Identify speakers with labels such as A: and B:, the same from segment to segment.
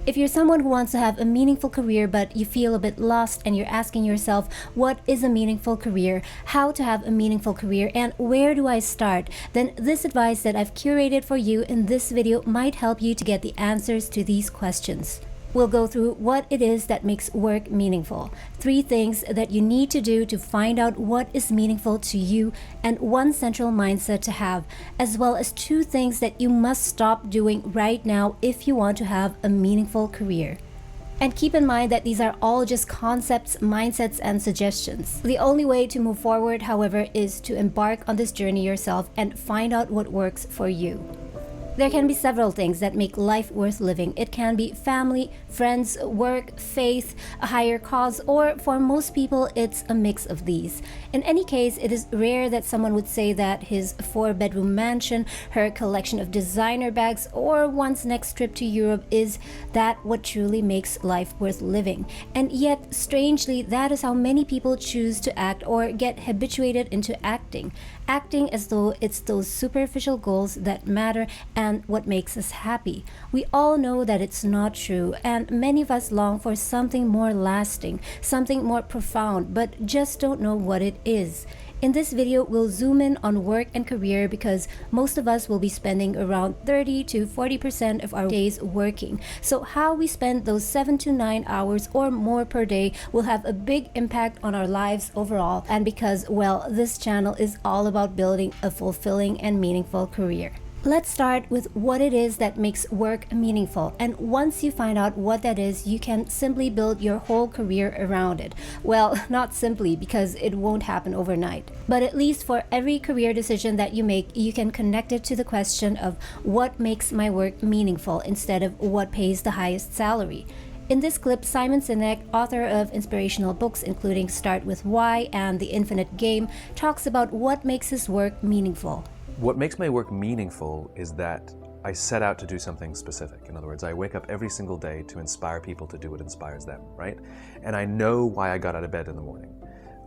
A: If you're someone who wants to have a meaningful career but you feel a bit lost and you're asking yourself what is a meaningful career, how to have a meaningful career, and where do I start, then this advice that I've curated for you in this video might help you to get the answers to these questions. We'll go through what it is that makes work meaningful, 3 things that you need to do to find out what is meaningful to you, and 1 central mindset to have, as well as 2 things that you must stop doing right now if you want to have a meaningful career. And keep in mind that these are all just concepts, mindsets, and suggestions. The only way to move forward, however, is to embark on this journey yourself and find out what works for you. There can be several things that make life worth living. It can be family, friends, work, faith, a higher cause, or for most people, it's a mix of these. In any case, it is rare that someone would say that his 4-bedroom mansion, her collection of designer bags, or one's next trip to Europe is that what truly makes life worth living. And yet, strangely, that is how many people choose to act or get habituated into acting as though it's those superficial goals that matter and what makes us happy. We all know that it's not true, and many of us long for something more lasting, something more profound, but just don't know what it is. In this video, we'll zoom in on work and career because most of us will be spending around 30 to 40% of our days working. So how we spend those 7 to 9 hours or more per day will have a big impact on our lives overall, and because, well, this channel is all about building a fulfilling and meaningful career. Let's start with what it is that makes work meaningful, and once you find out what that is, you can simply build your whole career around it. Well, not simply, because it won't happen overnight, but at least for every career decision that you make, you can connect it to the question of what makes my work meaningful instead of what pays the highest salary. In this clip, Simon Sinek, author of inspirational books including Start With Why and The Infinite Game, talks about what makes his work meaningful.
B: What makes my work meaningful is that I set out to do something specific. In other words, I wake up every single day to inspire people to do what inspires them, right? And I know why I got out of bed in the morning.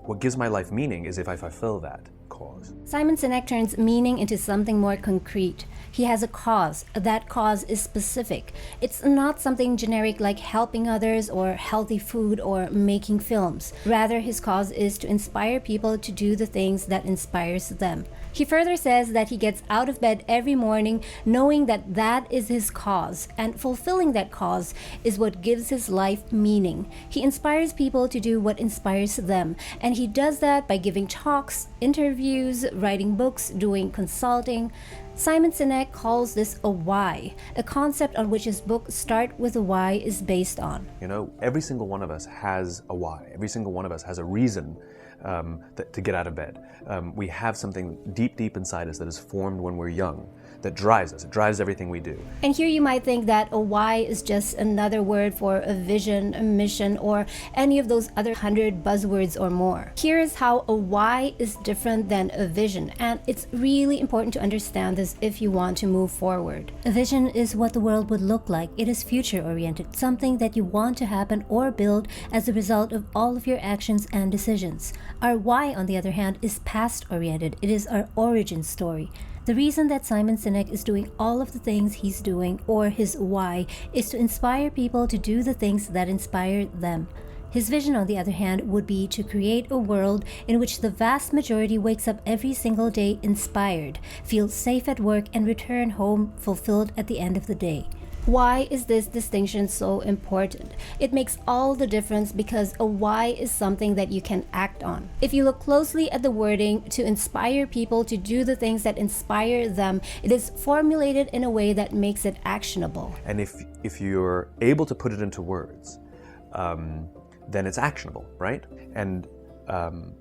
B: What gives my life meaning is if I fulfill that cause.
A: Simon Sinek turns meaning into something more concrete. He has a cause. That cause is specific. It's not something generic like helping others or healthy food or making films. Rather, his cause is to inspire people to do the things that inspires them. He further says that he gets out of bed every morning knowing that that is his cause, and fulfilling that cause is what gives his life meaning. He inspires people to do what inspires them, and he does that by giving talks, interviews, writing books, doing consulting. Simon Sinek calls this a why, a concept on which his book Start With a Why is based on.
B: You know, every single one of us has a why. Every single one of us has a reason to get out of bed. We have something deep inside us that is formed when we're young that drives us. It drives everything we do.
A: And here you might think that a why is just another word for a vision, a mission, or any of those other 100 buzzwords or more. Here is how a why is different than a vision, and it's really important to understand this if you want to move forward. A vision is what the world would look like. It is future-oriented, something that you want to happen or build as a result of all of your actions and decisions. Our why, on the other hand, is past-oriented. It is our origin story. The reason that Simon Sinek is doing all of the things he's doing, or his why, is to inspire people to do the things that inspire them. His vision, on the other hand, would be to create a world in which the vast majority wakes up every single day inspired, feels safe at work, and return home fulfilled at the end of the day. Why is this distinction so important? It makes all the difference because a why is something that you can act on. If you look closely at the wording, to inspire people to do the things that inspire them, it is formulated in a way that makes it actionable.
B: And if you're able to put it into words, then it's actionable, right? And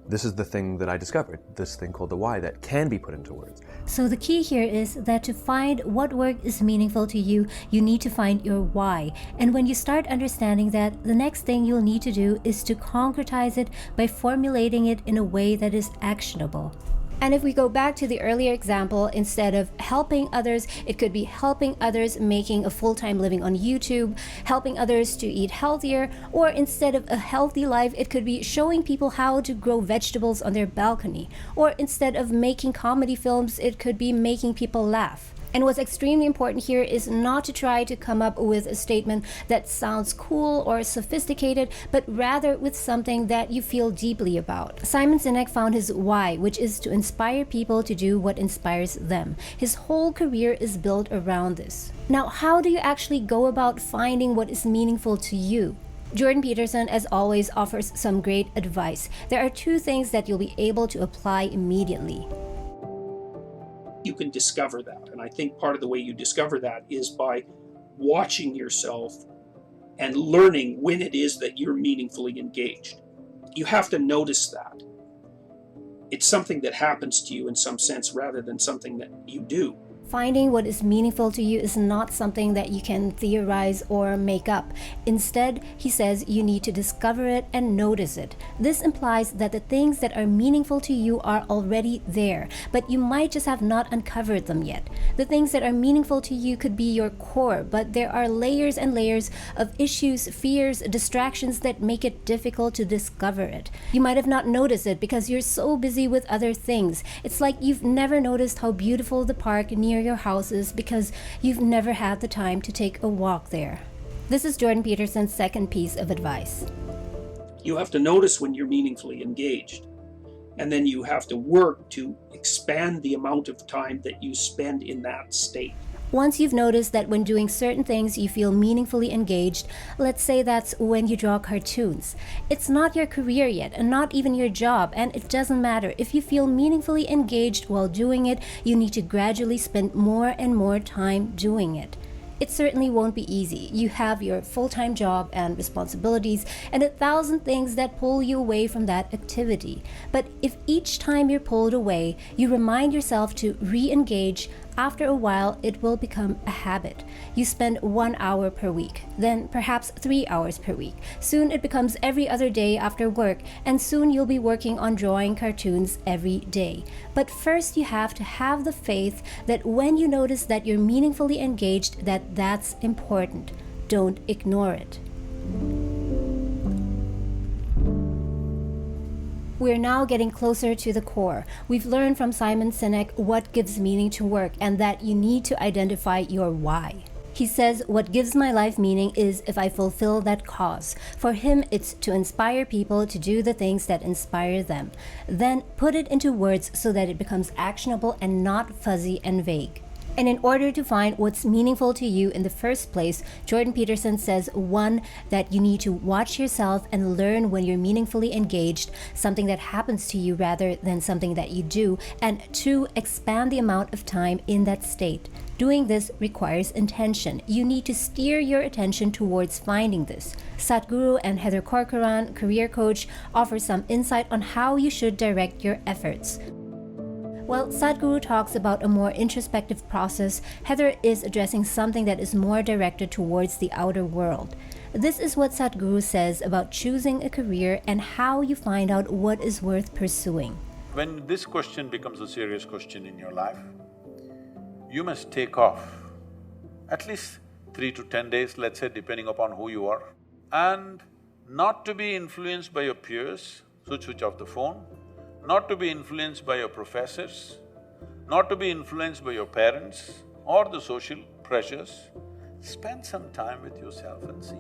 B: this is the thing that I discovered, this thing called the why that can be put into words.
A: So the key here is that to find what work is meaningful to you, you need to find your why. And when you start understanding that, the next thing you'll need to do is to concretize it by formulating it in a way that is actionable. And if we go back to the earlier example, instead of helping others, it could be helping others making a full-time living on YouTube, helping others to eat healthier, or instead of a healthy life, it could be showing people how to grow vegetables on their balcony, or instead of making comedy films, it could be making people laugh. And what's extremely important here is not to try to come up with a statement that sounds cool or sophisticated, but rather with something that you feel deeply about. Simon Sinek found his why, which is to inspire people to do what inspires them. His whole career is built around this. Now, how do you actually go about finding what is meaningful to you? Jordan Peterson, as always, offers some great advice. There are 2 things that you'll be able to apply immediately.
C: You can discover that. And I think part of the way you discover that is by watching yourself and learning when it is that you're meaningfully engaged. You have to notice that. It's something that happens to you in some sense rather than something that you do.
A: Finding what is meaningful to you is not something that you can theorize or make up. Instead, he says you need to discover it and notice it. This implies that the things that are meaningful to you are already there, but you might just have not uncovered them yet. The things that are meaningful to you could be your core, but there are layers and layers of issues, fears, distractions that make it difficult to discover it. You might have not noticed it because you're so busy with other things. It's like you've never noticed how beautiful the park near your house is because you've never had the time to take a walk there. This is Jordan Peterson's second piece of advice.
C: You have to notice when you're meaningfully engaged, and then you have to work to expand the amount of time that you spend in that state.
A: Once you've noticed that when doing certain things you feel meaningfully engaged, let's say that's when you draw cartoons. It's not your career yet and not even your job, and it doesn't matter. If you feel meaningfully engaged while doing it, you need to gradually spend more and more time doing it. It certainly won't be easy. You have your full-time job and responsibilities and 1,000 things that pull you away from that activity. But if each time you're pulled away, you remind yourself to re-engage, after a while it will become a habit. You spend 1 hour per week, then perhaps 3 hours per week. Soon it becomes every other day after work, and soon you'll be working on drawing cartoons every day. But first you have to have the faith that when you notice that you're meaningfully engaged, that's important. Don't ignore it. We're now getting closer to the core. We've learned from Simon Sinek what gives meaning to work and that you need to identify your why. He says, what gives my life meaning is if I fulfill that cause. For him, it's to inspire people to do the things that inspire them. Then put it into words so that it becomes actionable and not fuzzy and vague. And in order to find what's meaningful to you in the first place, Jordan Peterson says, 1, that you need to watch yourself and learn when you're meaningfully engaged, something that happens to you rather than something that you do, and 2, expand the amount of time in that state. Doing this requires intention. You need to steer your attention towards finding this. Sadhguru and Heather Corcoran, career coach, offer some insight on how you should direct your efforts. While Sadhguru talks about a more introspective process, Heather is addressing something that is more directed towards the outer world. This is what Sadhguru says about choosing a career and how you find out what is worth pursuing.
D: When this question becomes a serious question in your life, you must take off at least 3 to 10 days, let's say, depending upon who you are, and not to be influenced by your peers, so switch off the phone, not to be influenced by your professors, not to be influenced by your parents or the social pressures. Spend some time with yourself and see.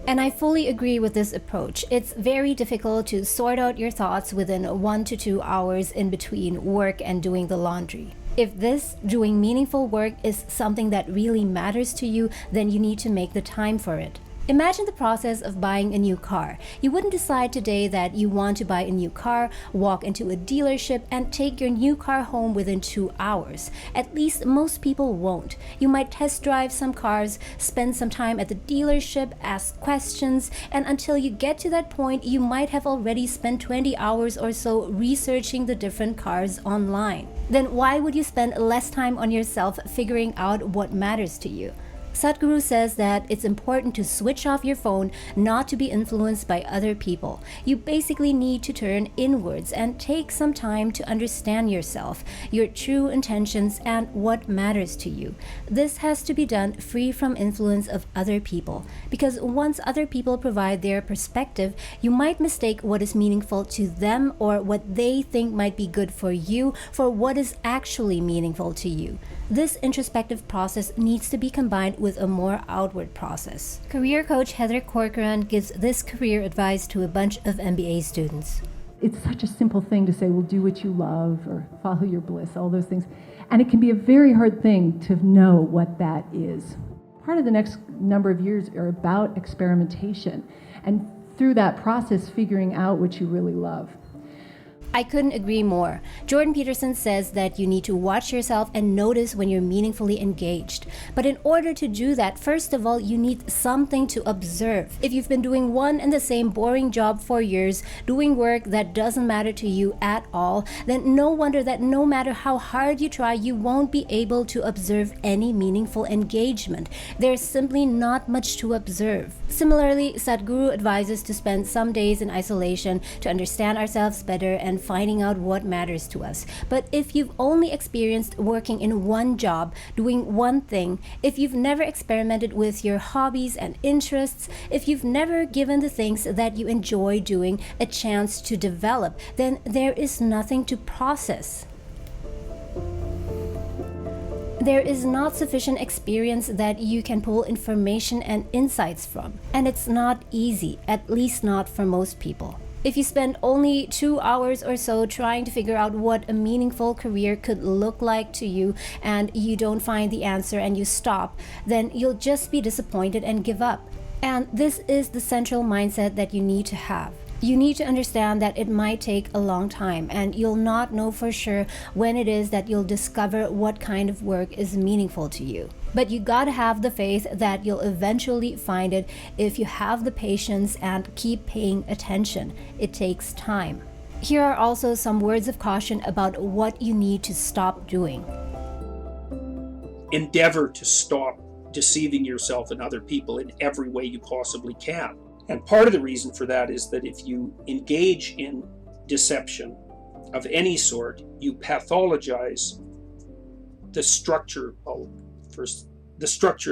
A: And I fully agree with this approach. It's very difficult to sort out your thoughts within 1 to 2 hours in between work and doing the laundry. If this, doing meaningful work, is something that really matters to you, then you need to make the time for it. Imagine the process of buying a new car. You wouldn't decide today that you want to buy a new car, walk into a dealership, and take your new car home within 2 hours. At least most people won't. You might test drive some cars, spend some time at the dealership, ask questions, and until you get to that point, you might have already spent 20 hours or so researching the different cars online. Then why would you spend less time on yourself figuring out what matters to you? Sadhguru says that it's important to switch off your phone, not to be influenced by other people. You basically need to turn inwards and take some time to understand yourself, your true intentions, and what matters to you. This has to be done free from influence of other people, because once other people provide their perspective, you might mistake what is meaningful to them or what they think might be good for you for what is actually meaningful to you. this introspective process needs to be combined with a more outward process. Career coach Heather Corcoran gives this career advice to a bunch of MBA students.
E: It's such a simple thing to say, well, do what you love or follow your bliss, all those things. And it can be a very hard thing to know what that is. Part of the next number of years are about experimentation, and through that process, figuring out what you really love.
A: I couldn't agree more. Jordan Peterson says that you need to watch yourself and notice when you're meaningfully engaged. But in order to do that, first of all, you need something to observe. If you've been doing one and the same boring job for years, doing work that doesn't matter to you at all, then no wonder that no matter how hard you try, you won't be able to observe any meaningful engagement. There's simply not much to observe. Similarly, Sadhguru advises to spend some days in isolation to understand ourselves better and finding out what matters to us. But if you've only experienced working in one job, doing one thing, if you've never experimented with your hobbies and interests, if you've never given the things that you enjoy doing a chance to develop, then there is nothing to process. There is not sufficient experience that you can pull information and insights from. And it's not easy, at least not for most people. If you spend only 2 hours or so trying to figure out what a meaningful career could look like to you and you don't find the answer and you stop, then you'll just be disappointed and give up. And this is the central mindset that you need to have. You need to understand that it might take a long time and you'll not know for sure when it is that you'll discover what kind of work is meaningful to you. But you gotta have the faith that you'll eventually find it if you have the patience and keep paying attention. It takes time. Here are also some words of caution about what you need to stop doing.
C: Endeavor to stop deceiving yourself and other people in every way you possibly can. And part of the reason for that is that if you engage in deception of any sort, you pathologize the structure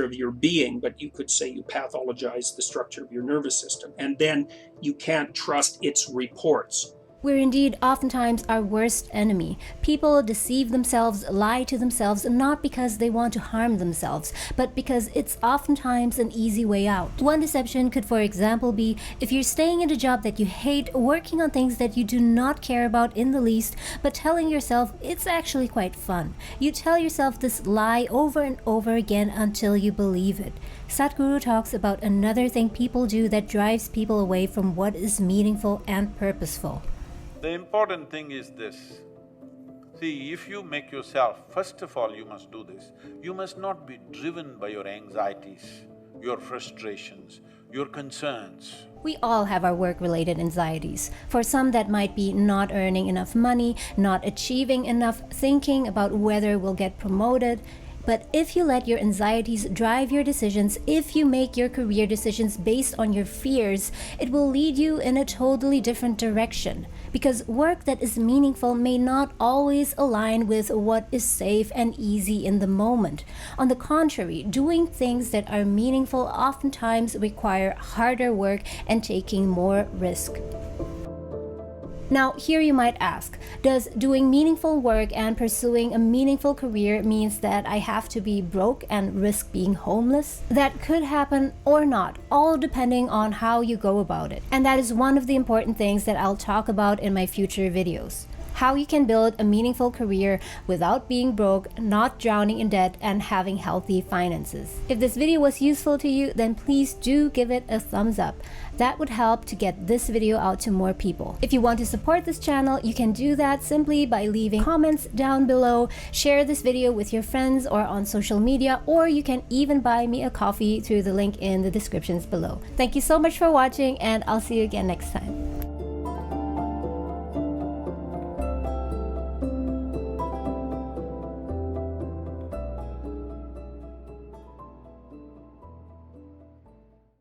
C: of your being, but you could say you pathologize the structure of your nervous system, and then you can't trust its reports.
A: We're indeed oftentimes our worst enemy. People deceive themselves, lie to themselves, not because they want to harm themselves, but because it's oftentimes an easy way out. One deception could, for example, be if you're staying in a job that you hate, working on things that you do not care about in the least, but telling yourself it's actually quite fun. You tell yourself this lie over and over again until you believe it. Sadhguru talks about another thing people do that drives people away from what is meaningful and purposeful.
D: The important thing is this. See, if you make yourself, first of all you must do this, you must not be driven by your anxieties, your frustrations, your concerns.
A: We all have our work-related anxieties. For some that might be not earning enough money, not achieving enough, thinking about whether we'll get promoted. But if you let your anxieties drive your decisions, if you make your career decisions based on your fears, it will lead you in a totally different direction. Because work that is meaningful may not always align with what is safe and easy in the moment. On the contrary, doing things that are meaningful oftentimes require harder work and taking more risk. Now, here you might ask, does doing meaningful work and pursuing a meaningful career means that I have to be broke and risk being homeless? That could happen or not, all depending on how you go about it. And that is one of the important things that I'll talk about in my future videos. How you can build a meaningful career without being broke, not drowning in debt, and having healthy finances. If this video was useful to you, then please do give it a thumbs up. That would help to get this video out to more people. If you want to support this channel, you can do that simply by leaving comments down below, share this video with your friends or on social media, or you can even buy me a coffee through the link in the descriptions below. Thank you so much for watching, and I'll see you again next time.